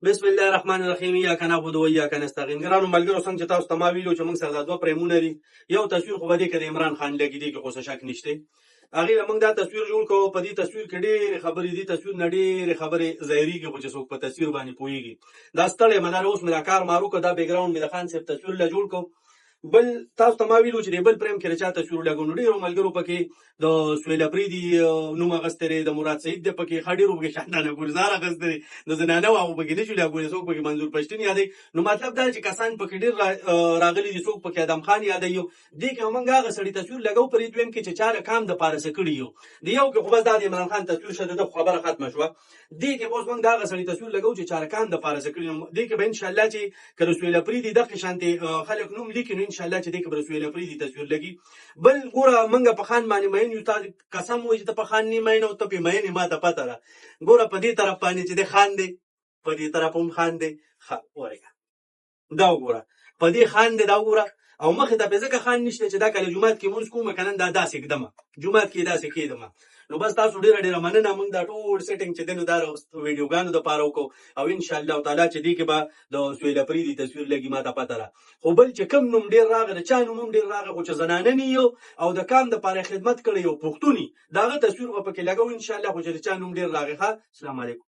بسم الله الرحمن الرحیم. ایاک نعبد و ایاک نستعین. ګرانو ملګرو، څنګه چې تاسو ته ما ویلو چې موږ سره دا دوه پریمونه دي. یو تصویر خو به دې کې د عمران خان لګي دی، کې خو څه شک نشته. هغې موږ دا تصویر جوړ کوو. په دې تصویر کې ډېرې خبرې دي، تصویر نه ډېرې خبرې ظاهرېږي، خو چې څوک په تصویر باندې پوهېږي. دا ستړی یم، دا اوس مې دا کار مارو کړ، دا بیکګراونډ مې د خان صاحب تصویر له جوړ کړو. بل تاسو ته ما ویلو چې د بل پریم کې د چا تصویر لګو، نو ډېرو ملګرو پکې د سهیل افریدي نوم اخیستی دی، د مراد سعید دی پکې، ښه ډېرو پکې شاندانه ګلزار اخیستی دی، د زنانه هغو پکې نه شو لګولی، څوک پکې منظور پښتین یادوي. نو مطلب دا چې کسان پکې ډېر راغلي دي، څوک پکې ادم خان یادوي. دې کې موږ هغه سړي تصویر لګو په دې دویم کې چې چا د کام دپاره څه کړي یو. د یو کې خو بس دا د عمران خان تصویر شه، د ده خبره ختمه شوه. دې کې اوس موږ د هغه سړي تصویر لګو چې چا د کام دپاره څه کړي. دې کې به انشاءالله چې که د سهیل افریدي دغې شانتې خلک نوم لیکي، نو انشاءالله چې دې کې به د سهیل افریدي تصویر لګي. بل ګوره، موږ په خان باندې مین یو. تا قسم وایي چې ته په خان نه مین او ته پې مین یې، ما ته پته ده. ګوره په دې طرف باندې چې دی خان دی، په دې طرف هم خان دی. ورېږه دا وګوره، په دې خان دی، دا وګوره. او مخې ته پې ځکه خان نشته چې دا کله جومات کې مونځ کوم که نن دا داسې ږدمه، جومات کې داسې کېدمه. نو بس تاسو ډېره ډېره مننه. موږ دا ټول سیټینګ چې دی نو دا ویډیوګانو دپاره وکړو، او انشاءالله تعالی چې دې کې به د سهیل افریدي تصویر لګي، ما ته پته ده. خو بل چې کوم نوم ډېر راغی، د چا نوم هم ډېر راغی، خو چې زنانه نه یو او د کام دپاره خدمت کړی یو پښتون یي، د هغه تصویر به پکې لګوو انشاءالله. خو چې د چا نوم ډېر راغی. ښه، السلام علیکم.